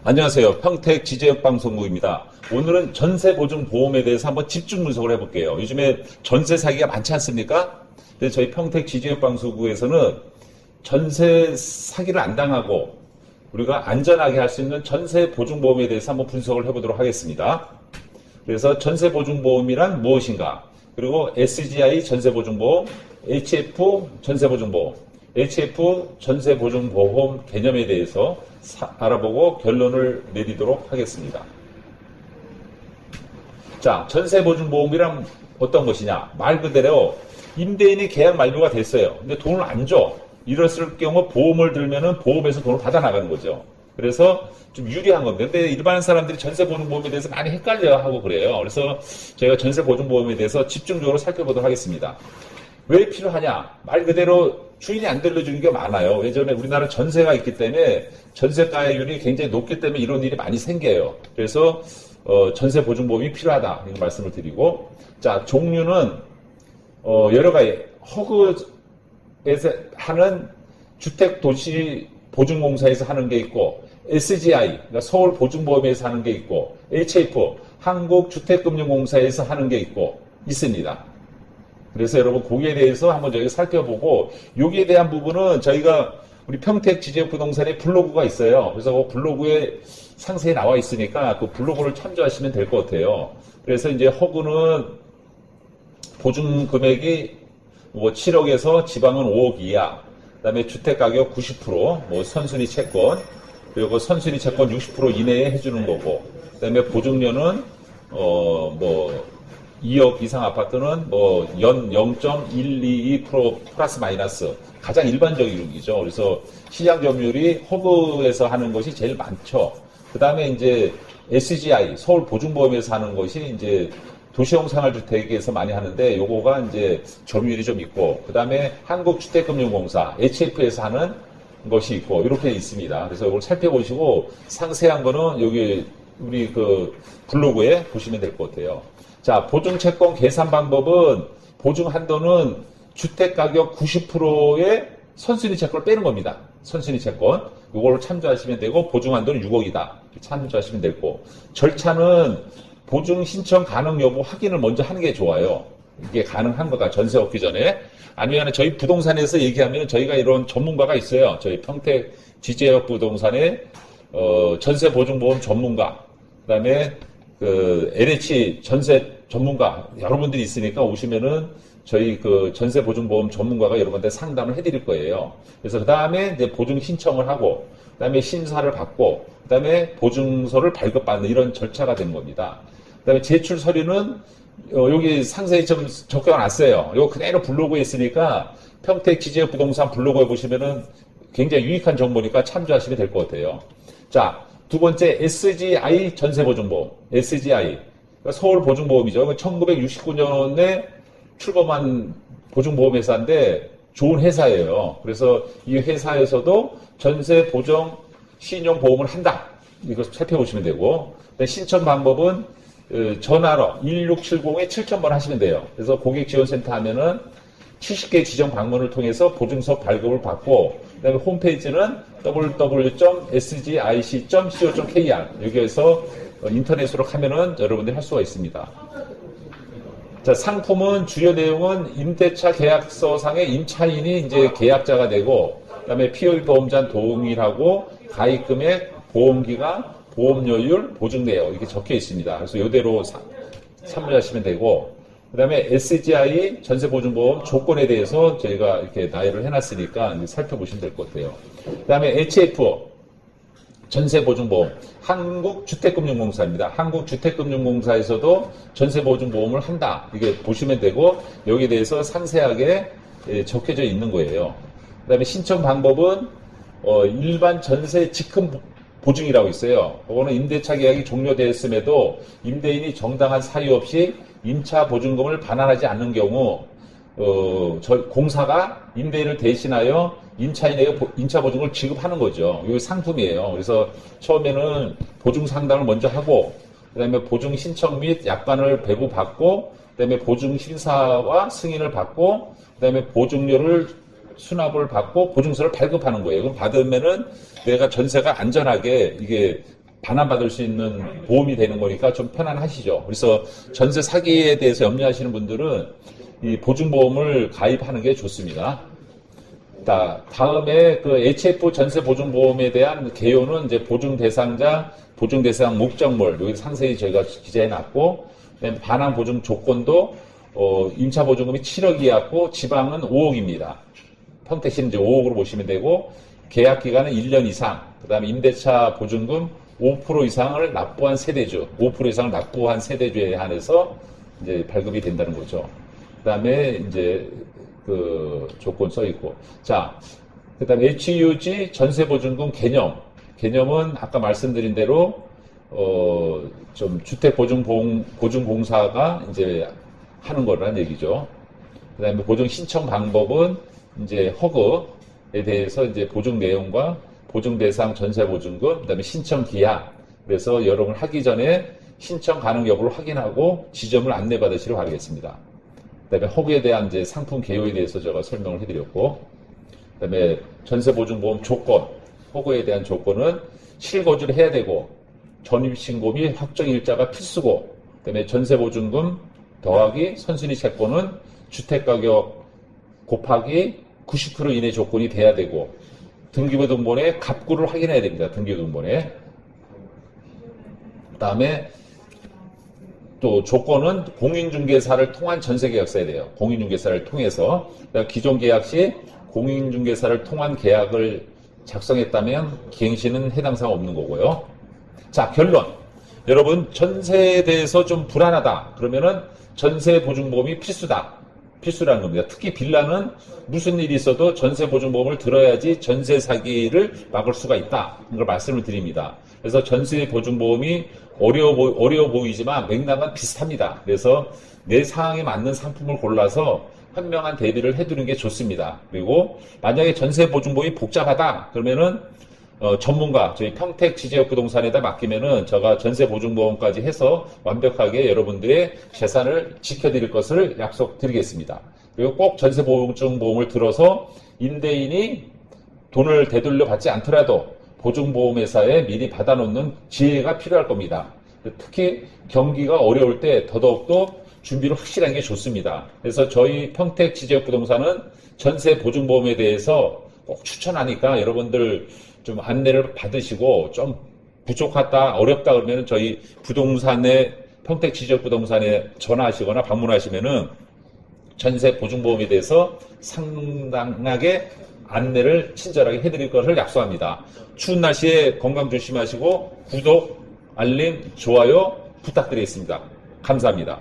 안녕하세요. 평택 지제역 방송국입니다. 오늘은 전세보증보험에 대해서 한번 집중 분석을 해볼게요. 요즘에 전세 사기가 많지 않습니까? 근데 저희 평택 지제역 방송국에서는 전세 사기를 안 당하고 우리가 안전하게 할 수 있는 전세보증보험에 대해서 한번 분석을 해보도록 하겠습니다. 그래서 전세보증보험이란 무엇인가? 그리고 SGI 전세보증보험, HF 전세보증보험, HF 전세보증보험 개념에 대해서 알아보고 결론을 내리도록 하겠습니다. 자, 전세보증보험이란 어떤 것이냐? 말 그대로 임대인이 계약 만료가 됐어요. 근데 돈을 안 줘. 이랬을 경우 보험을 들면은 보험에서 돈을 받아 나가는 거죠. 그래서 좀 유리한 겁니다. 근데 일반 사람들이 전세보증보험에 대해서 많이 헷갈려 하고 그래요. 그래서 제가 전세보증보험에 대해서 집중적으로 살펴보도록 하겠습니다. 왜 필요하냐? 말 그대로 주인이 안 들려주는 게 많아요. 예전에 우리나라 전세가 있기 때문에 전세가율이 굉장히 높기 때문에 이런 일이 많이 생겨요. 그래서 전세보증보험이 필요하다 이런 말씀을 드리고, 자, 종류는 여러 가지. 허그에서 하는 주택도시보증공사에서 하는 게 있고, SGI 그러니까 서울보증보험에서 하는 게 있고, HF 한국주택금융공사에서 하는 게 있습니다. 그래서 여러분 거기에 대해서 한번 저희가 살펴보고, 여기에 대한 부분은 저희가 우리 평택 지제역 부동산에 블로그가 있어요. 그래서 그 블로그에 상세히 나와 있으니까 그 블로그를 참조하시면 될 것 같아요. 그래서 이제 허구는 보증 금액이 뭐 7억에서 지방은 5억 이하, 그다음에 주택 가격 90%, 뭐 선순위 채권, 그리고 선순위 채권 60% 이내에 해주는 거고, 그다음에 보증료는 뭐 2억 이상 아파트는 뭐 연 0.122% 플러스 마이너스 가장 일반적인 이죠. 그래서 시장 점유율이 허브에서 하는 것이 제일 많죠. 그 다음에 이제 SGI 서울 보증보험에서 하는 것이 이제 도시형 생활주택에서 많이 하는데 요거가 이제 점유율이 좀 있고, 그 다음에 한국주택금융공사 HF에서 하는 것이 있고 이렇게 있습니다. 그래서 이걸 살펴보시고 상세한 거는 여기 우리 그 블로그에 보시면 될 것 같아요. 자, 보증채권 계산 방법은 보증 한도는 주택가격 90%의 선순위 채권을 빼는 겁니다. 선순위 채권. 이걸로 참조하시면 되고, 보증 한도는 6억이다. 참조하시면 되고, 절차는 보증 신청 가능 여부 확인을 먼저 하는 게 좋아요. 이게 가능한 거다. 전세 얻기 전에. 아니면 저희 부동산에서 얘기하면 저희가 이런 전문가가 있어요. 저희 평택 지제역 부동산의 전세보증보험 전문가, 그 다음에 그 LH 전세 전문가 여러분들이 있으니까 오시면은 저희 그 전세보증보험 전문가가 여러분한테 상담을 해드릴 거예요. 그래서 그 다음에 이제 보증 신청을 하고, 그 다음에 심사를 받고, 그 다음에 보증서를 발급받는 이런 절차가 되는 겁니다. 그 다음에 제출 서류는 여기 상세히 좀 적혀놨어요. 이거 그대로 블로그에 있으니까 평택 지제역 부동산 블로그에 보시면은 굉장히 유익한 정보니까 참조하시면 될 것 같아요. 자, 두 번째 SGI 전세보증보험, SGI 서울보증보험이죠. 1969년에 출범한 보증보험회사인데 좋은 회사예요. 그래서 이 회사에서도 전세보증 신용보험을 한다. 이거 살펴보시면 되고, 신청 방법은 전화로 1670-7000번 하시면 돼요. 그래서 고객지원센터 하면은 70개 지정 방문을 통해서 보증서 발급을 받고, 그다음에 홈페이지는 www.sgic.co.kr 여기에서 인터넷으로 하면은 여러분들이 할 수가 있습니다. 자, 상품은 주요 내용은 임대차 계약서상의 임차인이 이제 계약자가 되고, 그다음에 피의 보험자 동일하고 가입금액, 보험기간, 보험료율, 보증 내역 이렇게 적혀 있습니다. 그래서 이대로 참조하시면 되고, 그 다음에 SGI 전세보증보험 조건에 대해서 저희가 이렇게 나열을 해놨으니까 살펴보시면 될 것 같아요. 그 다음에 HF 전세보증보험 한국주택금융공사입니다. 한국주택금융공사에서도 전세보증보험을 한다. 이게 보시면 되고, 여기에 대해서 상세하게 적혀져 있는 거예요. 그 다음에 신청 방법은 일반 전세 직금 보증이라고 있어요. 그거는 임대차 계약이 종료되었음에도 임대인이 정당한 사유 없이 임차 보증금을 반환하지 않는 경우 공사가 임대인을 대신하여 임차인에게 임차 보증을 지급하는 거죠. 이게 상품이에요. 그래서 처음에는 보증 상담을 먼저 하고, 그다음에 보증 신청 및 약관을 배부받고, 그다음에 보증 심사와 승인을 받고, 그다음에 보증료를 수납을 받고 보증서를 발급하는 거예요. 그럼 받으면은 내가 전세가 안전하게 이게 반환받을 수 있는 보험이 되는 거니까 좀 편안하시죠. 그래서 전세 사기에 대해서 염려하시는 분들은 이 보증보험을 가입하는 게 좋습니다. 다음에 그 HF 전세 보증보험에 대한 개요는 이제 보증 대상자, 보증 대상 목적물, 여기 상세히 저희가 기재해 놨고, 반환 보증 조건도, 임차 보증금이 7억 이하고 지방은 5억입니다. 평택시는 이제 5억으로 보시면 되고, 계약 기간은 1년 이상, 그 다음에 임대차 보증금 5% 이상을 납부한 세대주, 5% 이상을 납부한 세대주에 한해서 이제 발급이 된다는 거죠. 그 다음에 이제 그 조건 써 있고. 자, 그 다음에 HUG 전세보증금 개념은 아까 말씀드린 대로, 좀 주택보증공사가 이제 하는 거라는 얘기죠. 그 다음에 보증 신청 방법은 이제 허그에 대해서 이제 보증 내용과 보증 대상 전세보증금, 그 다음에 신청 기한. 그래서 여러분 하기 전에 신청 가능 여부를 확인하고 지점을 안내받으시길 바라겠습니다. 그 다음에 허그에 대한 이제 상품 개요에 대해서 제가 설명을 해드렸고, 그 다음에 전세보증보험 조건, 허그에 대한 조건은 실거주를 해야 되고, 전입신고 및 확정일자가 필수고, 그 다음에 전세보증금 더하기 선순위 채권은 주택가격 곱하기 90% 이내 조건이 돼야 되고, 등기부등본에 갑구를 확인해야 됩니다. 등기부등본에. 그 다음에 또 조건은 공인중개사를 통한 전세계약서야 돼요. 공인중개사를 통해서. 기존 계약 시 공인중개사를 통한 계약을 작성했다면 기행시는 해당 사항 없는 거고요. 자, 결론. 여러분, 전세에 대해서 좀 불안하다. 그러면은 전세보증보험이 필수라는 겁니다. 특히 빌라는 무슨 일이 있어도 전세보증보험을 들어야지 전세 사기를 막을 수가 있다. 이걸 말씀을 드립니다. 그래서 전세보증보험이 어려워 보이지만 맥락은 비슷합니다. 그래서 내 상황에 맞는 상품을 골라서 현명한 대비를 해두는 게 좋습니다. 그리고 만약에 전세보증보험이 복잡하다 그러면은 전문가 저희 평택지제역부동산에다 맡기면은 제가 전세보증보험까지 해서 완벽하게 여러분들의 재산을 지켜드릴 것을 약속드리겠습니다. 그리고 꼭 전세보증보험을 들어서 임대인이 돈을 되돌려 받지 않더라도 보증보험회사에 미리 받아놓는 지혜가 필요할 겁니다. 특히 경기가 어려울 때 더더욱더 준비를 확실한 게 좋습니다. 그래서 저희 평택지제역부동산은 전세보증보험에 대해서 꼭 추천하니까 여러분들 좀 안내를 받으시고 좀 부족하다, 어렵다 그러면 저희 부동산에 평택지적부동산에 전화하시거나 방문하시면은 전세보증보험에 대해서 상당하게 안내를 친절하게 해드릴 것을 약속합니다. 추운 날씨에 건강 조심하시고 구독, 알림, 좋아요 부탁드리겠습니다. 감사합니다.